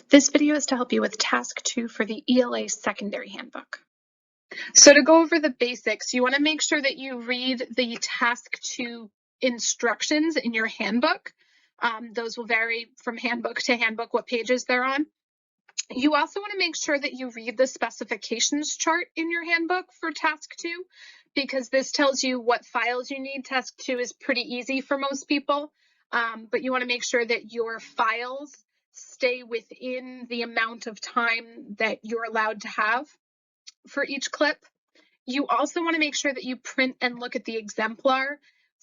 This video is to help you with Task 2 for the ELA Secondary Handbook. So to go over the basics, you want to make sure that you read the Task 2 instructions in your handbook. Those will vary from handbook to handbook what pages they're on. You also want to make sure that you read the specifications chart in your handbook for Task 2, because this tells you what files you need. Task 2 is pretty easy for most people, but you want to make sure that your files stay within the amount of time that you're allowed to have for each clip. You also want to make sure that you print and look at the exemplar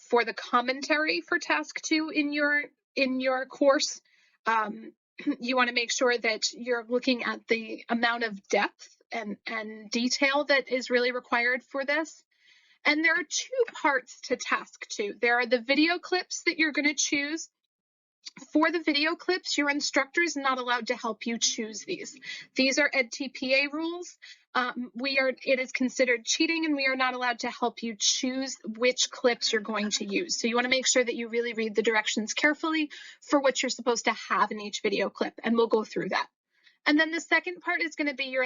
for the commentary for Task 2 in your course. You want to make sure that you're looking at the amount of depth and detail that is really required for this. And there are two parts to Task 2. There are the video clips that you're going to choose. For the video clips, your instructor is not allowed to help you choose these. These are EdTPA rules. It is considered cheating, and we are not allowed to help you choose which clips you're going to use. So you want to make sure that you really read the directions carefully for what you're supposed to have in each video clip, and we'll go through that. And then the second part is going to be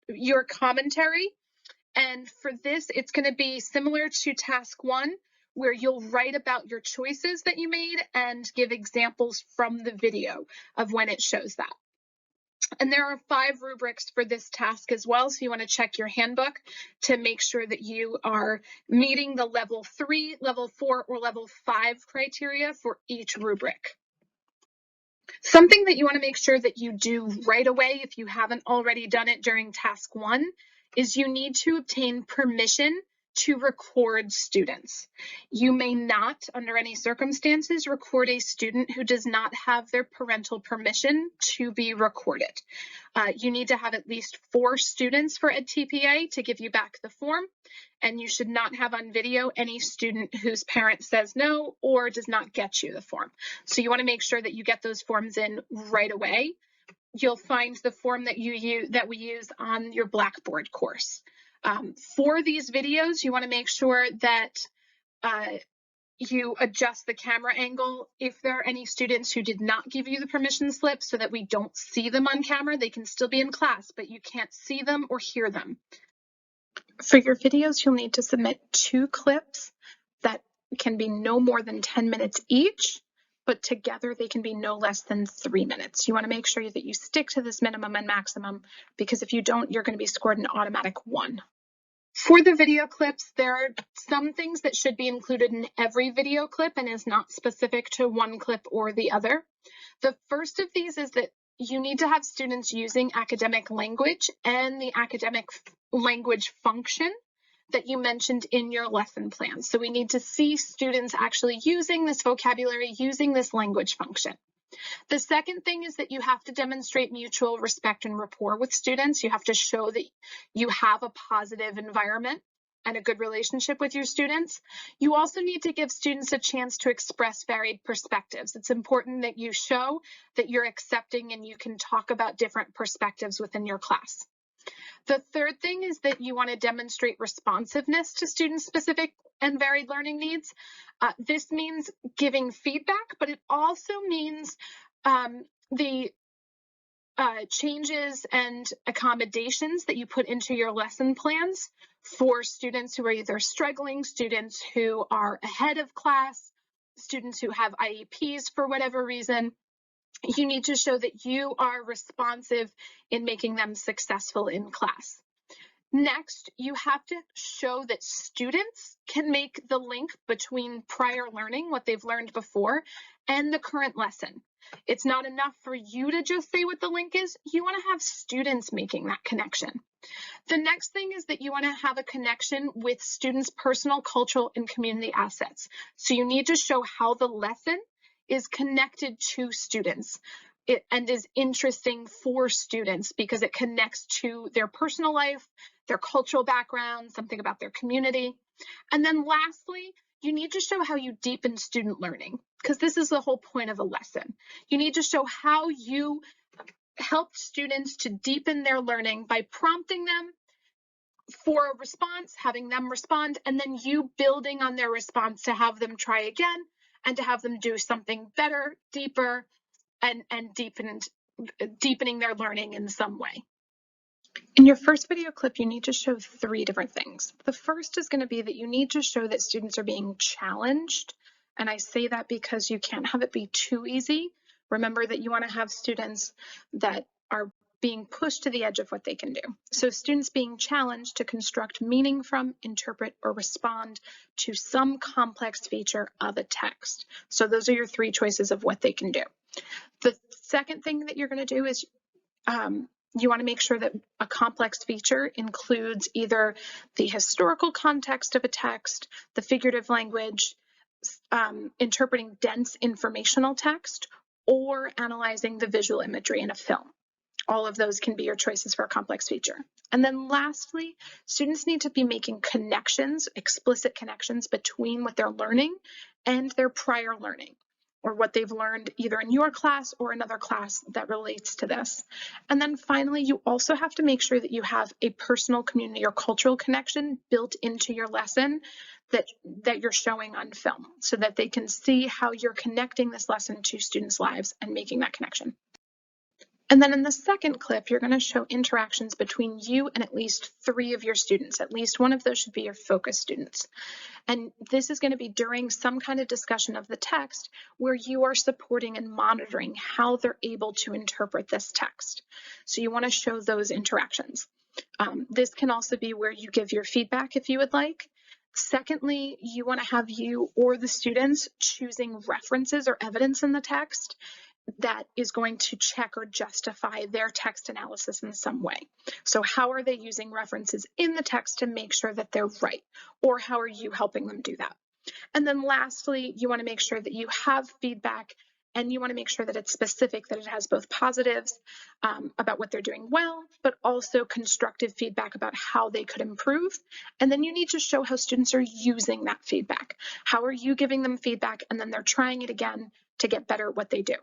your commentary. And for this, it's going to be similar to Task 1, where you'll write about your choices that you made and give examples from the video of when it shows that. And there are 5 rubrics for this task as well, so you want to check your handbook to make sure that you are meeting the level 3, level 4, or level 5 criteria for each rubric. Something that you want to make sure that you do right away, if you haven't already done it during Task 1, is you need to obtain permission to record students. You may not, under any circumstances, record a student who does not have their parental permission to be recorded. You need to have at least 4 students for EdTPA to give you back the form, and you should not have on video any student whose parent says no or does not get you the form. So you want to make sure that you get those forms in right away. You'll find the form that we use on your Blackboard course. For these videos, you want to make sure that you adjust the camera angle. If there are any students who did not give you the permission slip so that we don't see them on camera, they can still be in class, but you can't see them or hear them. For your videos, you'll need to submit 2 clips that can be no more than 10 minutes each, but together they can be no less than 3 minutes. You want to make sure that you stick to this minimum and maximum, because if you don't, you're going to be scored an automatic 1. For the video clips, there are some things that should be included in every video clip and is not specific to one clip or the other. The first of these is that you need to have students using academic language and the academic language function that you mentioned in your lesson plan. So we need to see students actually using this vocabulary, using this language function. The second thing is that you have to demonstrate mutual respect and rapport with students. You have to show that you have a positive environment and a good relationship with your students. You also need to give students a chance to express varied perspectives. It's important that you show that you're accepting and you can talk about different perspectives within your class. The third thing is that you want to demonstrate responsiveness to student-specific and varied learning needs. This means giving feedback, but it also means the changes and accommodations that you put into your lesson plans for students who are either struggling, students who are ahead of class, students who have IEPs for whatever reason. You need to show that you are responsive in making them successful in class. Next, you have to show that students can make the link between prior learning, what they've learned before, and the current lesson. It's not enough for you to just say what the link is. You want to have students making that connection. The next thing is that you want to have a connection with students' personal, cultural, and community assets. So you need to show how the lesson is connected to students and is interesting for students because it connects to their personal life, their cultural background, something about their community. And then lastly, you need to show how you deepen student learning, because this is the whole point of a lesson. You need to show how you helped students to deepen their learning by prompting them for a response, having them respond, and then you building on their response to have them try again and to have them do something better, deeper, and deepened deepening their learning in some way. In your first video clip, you need to show 3 different things. The first is going to be that you need to show that students are being challenged. And I say that because you can't have it be too easy. Remember that you want to have students that are being pushed to the edge of what they can do. So students being challenged to construct meaning from, interpret, or respond to some complex feature of a text. So those are your 3 choices of what they can do. The second thing that you're going to do is you want to make sure that a complex feature includes either the historical context of a text, the figurative language, interpreting dense informational text, or analyzing the visual imagery in a film. All of those can be your choices for a complex feature. And then lastly, students need to be making connections, explicit connections between what they're learning and their prior learning, or what they've learned either in your class or another class that relates to this. And then finally, you also have to make sure that you have a personal, community, or cultural connection built into your lesson that you're showing on film, so that they can see how you're connecting this lesson to students' lives and making that connection. And then in the second clip, you're going to show interactions between you and at least 3 of your students. At least one of those should be your focus students. And this is going to be during some kind of discussion of the text where you are supporting and monitoring how they're able to interpret this text. So you want to show those interactions. This can also be where you give your feedback if you would like. Secondly, you want to have you or the students choosing references or evidence in the text that is going to check or justify their text analysis in some way. So how are they using references in the text to make sure that they're right? Or how are you helping them do that? And then lastly, you want to make sure that you have feedback, and you want to make sure that it's specific, that it has both positives about what they're doing well, but also constructive feedback about how they could improve. And then you need to show how students are using that feedback. How are you giving them feedback, and then they're trying it again to get better at what they do?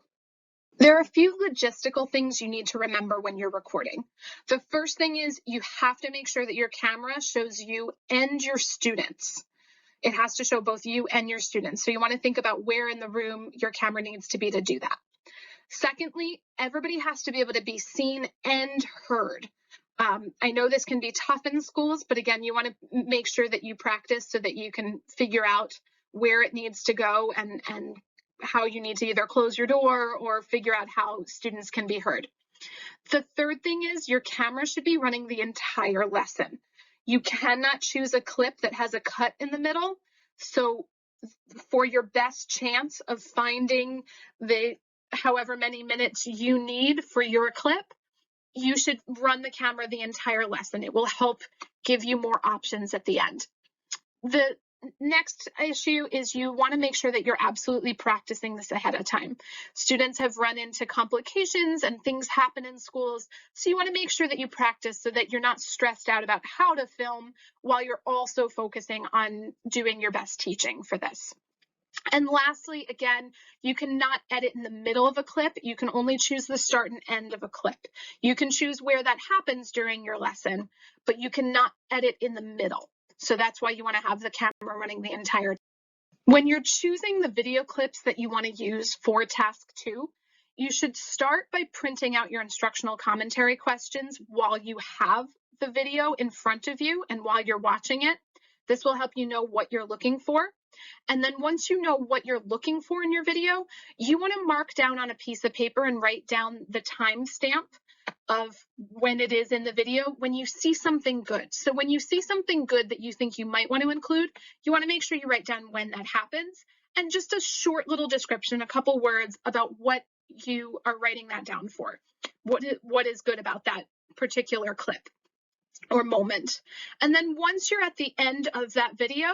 There are a few logistical things you need to remember when you're recording. The first thing is you have to make sure that your camera shows you and your students. It has to show both you and your students. So you want to think about where in the room your camera needs to be to do that. Secondly, everybody has to be able to be seen and heard. I know this can be tough in schools, but again, you want to make sure that you practice so that you can figure out where it needs to go and how you need to either close your door or figure out how students can be heard. The third thing is your camera should be running the entire lesson. You cannot choose a clip that has a cut in the middle. So for your best chance of finding the however many minutes you need for your clip, you should run the camera the entire lesson. It will help give you more options at the end. The next issue is you want to make sure that you're absolutely practicing this ahead of time. Students have run into complications and things happen in schools, so you want to make sure that you practice so that you're not stressed out about how to film while you're also focusing on doing your best teaching for this. And lastly, again, you cannot edit in the middle of a clip. You can only choose the start and end of a clip. You can choose where that happens during your lesson, but you cannot edit in the middle. So that's why you want to have the camera running the entire time. When you're choosing the video clips that you want to use for task 2, you should start by printing out your instructional commentary questions while you have the video in front of you and while you're watching it. This will help you know what you're looking for. And then once you know what you're looking for in your video, you want to mark down on a piece of paper and write down the timestamp of when it is in the video when you see something good. So when you see something good that you think you might want to include, you want to make sure you write down when that happens and just a short little description, a couple words about what you are writing that down for. What is good about that particular clip or moment. And then once you're at the end of that video,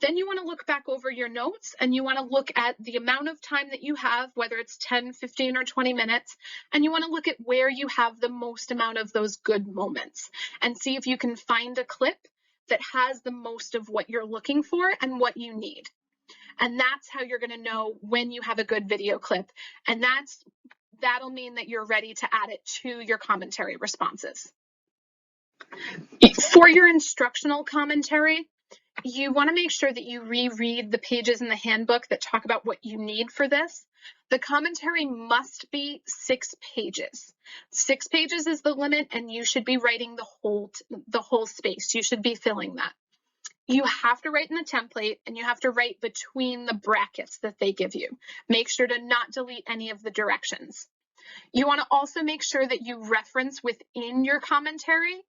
then you want to look back over your notes and you want to look at the amount of time that you have, whether it's 10, 15, or 20 minutes, and you want to look at where you have the most amount of those good moments and see if you can find a clip that has the most of what you're looking for and what you need. And that's how you're going to know when you have a good video clip. And that'll mean that you're ready to add it to your commentary responses. For your instructional commentary, you want to make sure that you reread the pages in the handbook that talk about what you need for this. The commentary must be 6 pages. 6 pages is the limit, and you should be writing the whole space. You should be filling that. You have to write in the template, and you have to write between the brackets that they give you. Make sure to not delete any of the directions. You want to also make sure that you reference within your commentary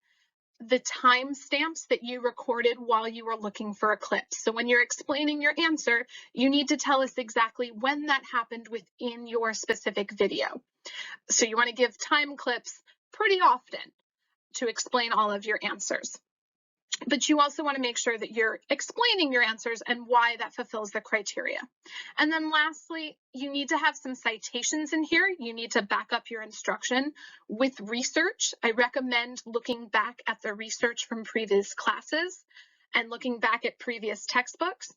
the timestamps that you recorded while you were looking for a clip. So when you're explaining your answer, you need to tell us exactly when that happened within your specific video. So you want to give time clips pretty often to explain all of your answers. But you also want to make sure that you're explaining your answers and why that fulfills the criteria. And then lastly, you need to have some citations in here. You need to back up your instruction with research. I recommend looking back at the research from previous classes and looking back at previous textbooks.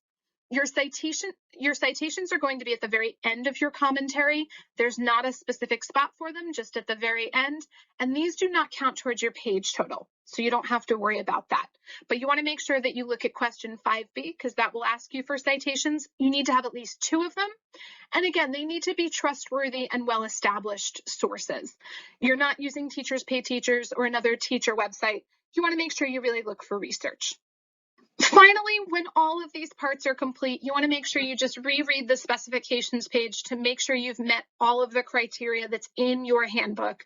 Your citations are going to be at the very end of your commentary. There's not a specific spot for them, just at the very end. And these do not count towards your page total, so you don't have to worry about that. But you want to make sure that you look at question 5B, because that will ask you for citations. You need to have at least 2 of them. And again, they need to be trustworthy and well-established sources. You're not using Teachers Pay Teachers or another teacher website. You want to make sure you really look for research. Finally, when all of these parts are complete, you want to make sure you just reread the specifications page to make sure you've met all of the criteria that's in your handbook.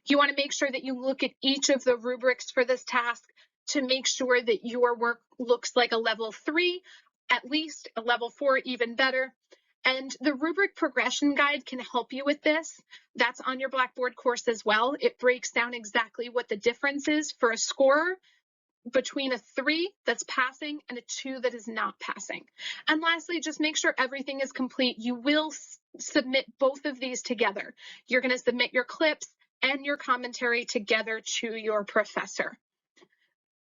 You want to make sure that you look at each of the rubrics for this task to make sure that your work looks like a level 3, at least a level 4, even better. And the rubric progression guide can help you with this. That's on your Blackboard course as well. It breaks down exactly what the difference is for a scorer between a 3 that's passing and a 2 that is not passing. And lastly, just make sure everything is complete. You will submit both of these together. You're going to submit your clips and your commentary together to your professor.